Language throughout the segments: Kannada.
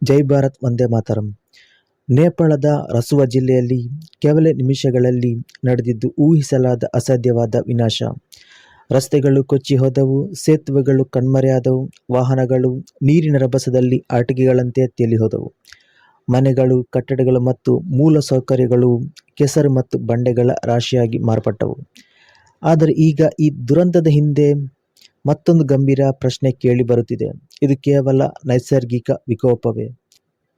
ಜೈ ಭಾರತ್ ವಂದೇ ಮಾತರಂ. ನೇಪಾಳದ ರಸುವಾ ಜಿಲ್ಲೆಯಲ್ಲಿ ಕೇವಲ ನಿಮಿಷಗಳಲ್ಲಿ ನಡೆದಿದ್ದು ಊಹಿಸಲಾದ ಅಸಾಧ್ಯವಾದ ವಿನಾಶ. ರಸ್ತೆಗಳು ಕೊಚ್ಚಿ ಹೋದವು, ಸೇತುವೆಗಳು ಕಣ್ಮರೆಯಾದವು, ವಾಹನಗಳು ನೀರಿನ ರಭಸದಲ್ಲಿ ಆಟಿಕೆಗಳಂತೆ ತೇಲಿ ಹೋದವು. ಮನೆಗಳು, ಕಟ್ಟಡಗಳು ಮತ್ತು ಮೂಲ ಸೌಕರ್ಯಗಳು ಕೆಸರು ಮತ್ತು ಬಂಡೆಗಳ ರಾಶಿಯಾಗಿ ಮಾರ್ಪಟ್ಟವು. ಆದರೆ ಈಗ ಈ ದುರಂತದ ಹಿಂದೆ ಮತ್ತೊಂದು ಗಂಭೀರ ಪ್ರಶ್ನೆ ಕೇಳಿ ಬರುತ್ತಿದೆ. ಇದು ಕೇವಲ ನೈಸರ್ಗಿಕ ವಿಕೋಪವೇ?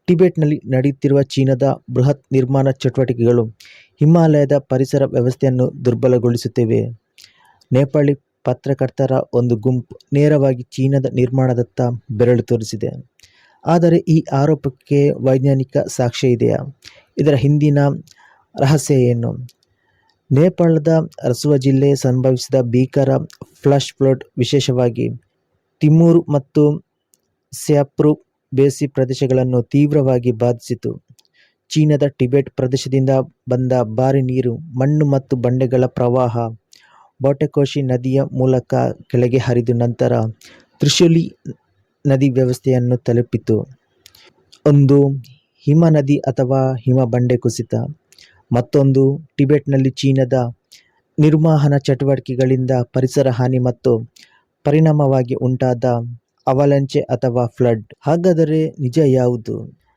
ಟಿಬೆಟ್ನಲ್ಲಿ ನಡೆಯುತ್ತಿರುವ ಚೀನಾದ ಬೃಹತ್ ನಿರ್ಮಾಣ ಚಟುವಟಿಕೆಗಳು ಹಿಮಾಲಯದ ಪರಿಸರ ವ್ಯವಸ್ಥೆಯನ್ನು ದುರ್ಬಲಗೊಳಿಸುತ್ತಿವೆ. ನೇಪಾಳಿ ಪತ್ರಕರ್ತರ ಒಂದು ಗುಂಪು ನೇರವಾಗಿ ಚೀನಾದ ನಿರ್ಮಾಣದತ್ತ ಬೆರಳು ತೋರಿಸಿದೆ. ಆದರೆ ಈ ಆರೋಪಕ್ಕೆ ವೈಜ್ಞಾನಿಕ ಸಾಕ್ಷ್ಯ ಇದೆಯಾ? ಇದರ ಹಿಂದಿನ ರಹಸ್ಯ ಏನು? ನೇಪಾಳದ ರಸುವಾ ಜಿಲ್ಲೆ ಸಂಭವಿಸಿದ ಭೀಕರ ಫ್ಲಾಶ್ ಫ್ಲಡ್ ವಿಶೇಷವಾಗಿ ತಿಮೂರು ಮತ್ತು ಸ್ಯಾಪ್ರು ಬೇಸಿ ಪ್ರದೇಶಗಳನ್ನು ತೀವ್ರವಾಗಿ ಬಾಧಿಸಿತು. ಚೀನಾದ ಟಿಬೆಟ್ ಪ್ರದೇಶದಿಂದ ಬಂದ ಭಾರಿ ನೀರು, ಮಣ್ಣು ಮತ್ತು ಬಂಡೆಗಳ ಪ್ರವಾಹ ಬೊಟೆಕೋಶಿ ನದಿಯ ಮೂಲಕ ಕೆಳಗೆ ಹರಿದು ನಂತರ ತ್ರಿಶೂಲಿ ನದಿ ವ್ಯವಸ್ಥೆಯನ್ನು ತಲುಪಿತು. ಒಂದು ಹಿಮನದಿ ಅಥವಾ ಹಿಮ ಬಂಡೆ ಕುಸಿತ. ಮತ್ತೊಂದು ಟಿಬೆಟ್ನಲ್ಲಿ ಚೀನಾದ ನಿರ್ವಹಣಾ ಚಟುವಟಿಕೆಗಳಿಂದ ಪರಿಸರ ಹಾನಿ ಮತ್ತು ಪರಿಣಾಮವಾಗಿ ಉಂಟಾದ ಅವಲಾಂಚೆ ಅಥವಾ ಫ್ಲಡ್. ಹಾಗಾದರೆ ನಿಜ ಯಾವುದು?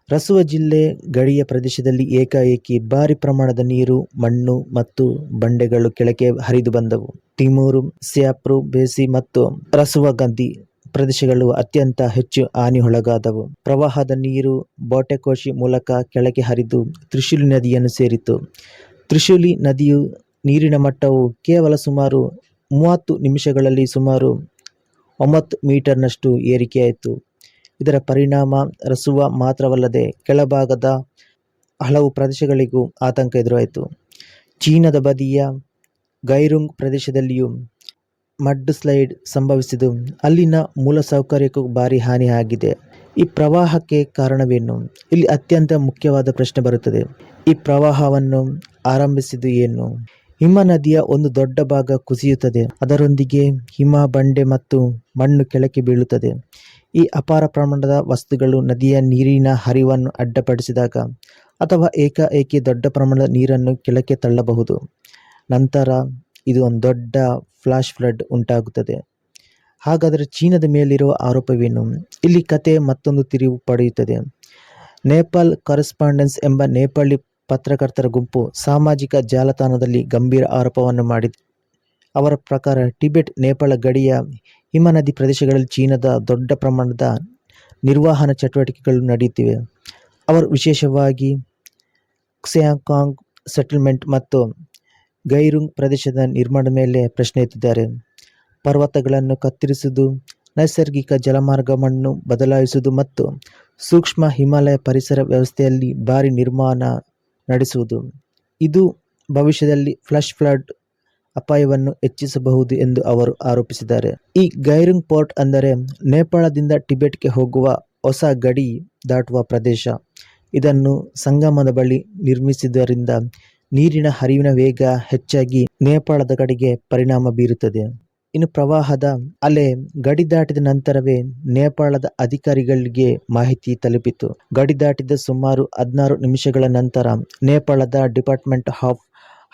ರಸುವಾ ಜಿಲ್ಲೆ ಗಡಿಯ ಪ್ರದೇಶದಲ್ಲಿ ಏಕಾಏಕಿ ಭಾರಿ ಪ್ರಮಾಣದ ನೀರು, ಮಣ್ಣು ಮತ್ತು ಬಂಡೆಗಳು ಕೆಳಗೆ ಹರಿದು ಬಂದವು. ತಿಮೂರು, ಸ್ಯಾಪ್ರು ಬೇಸಿ ಮತ್ತು ರಸುವಾ ಗಂದಿ ಪ್ರದೇಶಗಳು ಅತ್ಯಂತ ಹೆಚ್ಚು ಹಾನಿಗೊಳಗಾದವು. ಪ್ರವಾಹದ ನೀರು ಬೊಟೆಕೋಶಿ ಮೂಲಕ ಕೆಳಗೆ ಹರಿದು ತ್ರಿಶೂಲಿ ನದಿಯನ್ನು ಸೇರಿತು. ತ್ರಿಶೂಲಿ ನದಿಯ ನೀರಿನ ಮಟ್ಟವು ಕೇವಲ ಸುಮಾರು 30 ನಿಮಿಷಗಳಲ್ಲಿ ಸುಮಾರು 9 ಮೀಟರ್ನಷ್ಟು ಏರಿಕೆಯಾಯಿತು. ಇದರ ಪರಿಣಾಮ ರಸುವಾ ಮಾತ್ರವಲ್ಲದೆ ಕೆಳಭಾಗದ ಹಲವು ಪ್ರದೇಶಗಳಿಗೂ ಆತಂಕ ಎದುರಾಯಿತು. ಚೀನಾದ ಬದಿಯ ಗೈರುಂಗ್ ಪ್ರದೇಶದಲ್ಲಿಯೂ ಮಡ್ ಸ್ಲೈಡ್ ಸಂಭವಿಸಿದ್ದು ಅಲ್ಲಿನ ಮೂಲಸೌಕರ್ಯಕ್ಕೂ ಭಾರಿ ಹಾನಿ ಆಗಿದೆ. ಈ ಪ್ರವಾಹಕ್ಕೆ ಕಾರಣವೇನು? ಇಲ್ಲಿ ಅತ್ಯಂತ ಮುಖ್ಯವಾದ ಪ್ರಶ್ನೆ ಬರುತ್ತದೆ. ಈ ಪ್ರವಾಹವನ್ನು ಆರಂಭಿಸಿದ್ದು ಏನು? ಹಿಮ ನದಿಯ ಒಂದು ದೊಡ್ಡ ಭಾಗ ಕುಸಿಯುತ್ತದೆ. ಅದರೊಂದಿಗೆ ಹಿಮ, ಬಂಡೆ ಮತ್ತು ಮಣ್ಣು ಕೆಳಕ್ಕೆ ಬೀಳುತ್ತದೆ. ಈ ಅಪಾರ ಪ್ರಮಾಣದ ವಸ್ತುಗಳು ನದಿಯ ನೀರಿನ ಹರಿವನ್ನು ಅಡ್ಡಿಪಡಿಸಿದಾಗ ಅಥವಾ ಏಕಾಏಕಿ ದೊಡ್ಡ ಪ್ರಮಾಣದ ನೀರನ್ನು ಕೆಳಕ್ಕೆ ತಳ್ಳಬಹುದು. ನಂತರ ಇದು ಒಂದು ದೊಡ್ಡ ಫ್ಲಾಶ್ ಫ್ಲಡ್ ಉಂಟಾಗುತ್ತದೆ. ಹಾಗಾದರೆ ಚೀನಾದ ಮೇಲಿರುವ ಆರೋಪವೇನು? ಇಲ್ಲಿ ಕತೆ ಮತ್ತೊಂದು ತಿರುವು ಪಡೆಯುತ್ತದೆ. ನೇಪಾಲ್ ಕರೆಸ್ಪಾಂಡೆನ್ಸ್ ಎಂಬ ನೇಪಾಳಿ ಪತ್ರಕರ್ತರ ಗುಂಪು ಸಾಮಾಜಿಕ ಜಾಲತಾಣದಲ್ಲಿ ಗಂಭೀರ ಆರೋಪವನ್ನು ಮಾಡಿದೆ. ಅವರ ಪ್ರಕಾರ ಟಿಬೆಟ್ ನೇಪಾಳ ಗಡಿಯ ಹಿಮನದಿ ಪ್ರದೇಶಗಳಲ್ಲಿ ಚೀನಾದ ದೊಡ್ಡ ಪ್ರಮಾಣದ ನಿರ್ವಹಣಾ ಚಟುವಟಿಕೆಗಳು ನಡೆಯುತ್ತಿವೆ. ಅವರು ವಿಶೇಷವಾಗಿ ಕ್ಸೆಯಾಂಗಾಂಗ್ ಸೆಟಲ್ಮೆಂಟ್ ಮತ್ತು ಗೈರುಂಗ್ ಪ್ರದೇಶದ ನಿರ್ಮಾಣದ ಮೇಲೆ ಪ್ರಶ್ನೆ ಎತ್ತಿದ್ದಾರೆ. ಪರ್ವತಗಳನ್ನು ಕತ್ತರಿಸುವುದು, ನೈಸರ್ಗಿಕ ಜಲಮಾರ್ಗವನ್ನು ಬದಲಾಯಿಸುವುದು ಮತ್ತು ಸೂಕ್ಷ್ಮ ಹಿಮಾಲಯ ಪರಿಸರ ವ್ಯವಸ್ಥೆಯಲ್ಲಿ ಭಾರಿ ನಿರ್ಮಾಣ ನಡೆಸುವುದು. ಇದು ಭವಿಷ್ಯದಲ್ಲಿ ಫ್ಲಾಶ್ ಫ್ಲಡ್ ಅಪಾಯವನ್ನು ಹೆಚ್ಚಿಸಬಹುದು ಎಂದು ಅವರು ಆರೋಪಿಸಿದ್ದಾರೆ. ಈ ಗೈರುಂಗ್ ಪೋರ್ಟ್ ಅಂದರೆ ನೇಪಾಳದಿಂದ ಟಿಬೆಟ್ಗೆ ಹೋಗುವ ಹೊಸ ಗಡಿ ದಾಟುವ ಪ್ರದೇಶ. ಇದನ್ನು ಸಂಗಮದ ಬಳಿ ನಿರ್ಮಿಸಿದ್ದರಿಂದ ನೀರಿನ ಹರಿವಿನ ವೇಗ ಹೆಚ್ಚಾಗಿ ನೇಪಾಳದ ಕಡೆಗೆ ಪರಿಣಾಮ ಬೀರುತ್ತದೆ. ಇನ್ನು ಪ್ರವಾಹದ ಅಲೆ ಗಡಿ ದಾಟಿದ ನಂತರವೇ ನೇಪಾಳದ ಅಧಿಕಾರಿಗಳಿಗೆ ಮಾಹಿತಿ ತಲುಪಿತು. ಗಡಿ ದಾಟಿದ ಸುಮಾರು 16 ನಿಮಿಷಗಳ ನಂತರ ನೇಪಾಳದ ಡಿಪಾರ್ಟ್ಮೆಂಟ್ ಆಫ್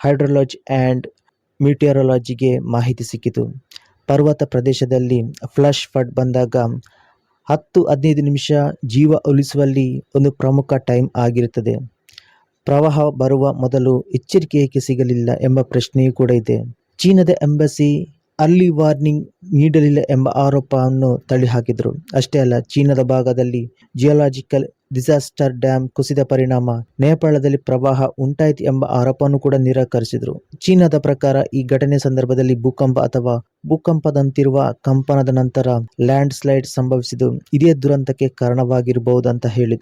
ಹೈಡ್ರಾಲಜಿ ಆ್ಯಂಡ್ ಮಿಟಿಯರಾಲಜಿಗೆ ಮಾಹಿತಿ ಸಿಕ್ಕಿತು. ಪರ್ವತ ಪ್ರದೇಶದಲ್ಲಿ ಫ್ಲಾಶ್ ಫ್ಲಡ್ ಬಂದಾಗ 10-15 ನಿಮಿಷ ಜೀವ ಉಳಿಸುವಲ್ಲಿ ಒಂದು ಪ್ರಮುಖ ಟೈಮ್ ಆಗಿರುತ್ತದೆ. ಪ್ರವಾಹ ಬರುವ ಮೊದಲು ಎಚ್ಚರಿಕೆ ಏಕೆ ಸಿಗಲಿಲ್ಲ ಎಂಬ ಪ್ರಶ್ನೆಯೂ ಕೂಡ ಇದೆ. ಚೀನಾದ ಎಂಬಸಿ ಅರ್ಲಿ ವಾರ್ನಿಂಗ್ ನೀಡಲಿಲ್ಲ ಎಂಬ ಆರೋಪವನ್ನು ತಳ್ಳಿಹಾಕಿದರು. ಅಷ್ಟೇ ಅಲ್ಲ, ಚೀನಾದ ಭಾಗದಲ್ಲಿ ಜಿಯೋಲಾಜಿಕಲ್ ಡಿಸಾಸ್ಟರ್ ಡ್ಯಾಮ್ ಕುಸಿದ ಪರಿಣಾಮ ನೇಪಾಳದಲ್ಲಿ ಪ್ರವಾಹ ಉಂಟಾಯಿತು ಎಂಬ ಆರೋಪವನ್ನು ಕೂಡ ನಿರಾಕರಿಸಿದರು. ಚೀನಾದ ಪ್ರಕಾರ ಈ ಘಟನೆ ಸಂದರ್ಭದಲ್ಲಿ ಭೂಕಂಪ ಅಥವಾ ಭೂಕಂಪದಂತಿರುವ ಕಂಪನದ ನಂತರ ಲ್ಯಾಂಡ್ ಸ್ಲೈಡ್ ಸಂಭವಿಸಿದ್ದು ಇದೇ ದುರಂತಕ್ಕೆ ಕಾರಣವಾಗಿರಬಹುದು ಅಂತ ಹೇಳಿದರು.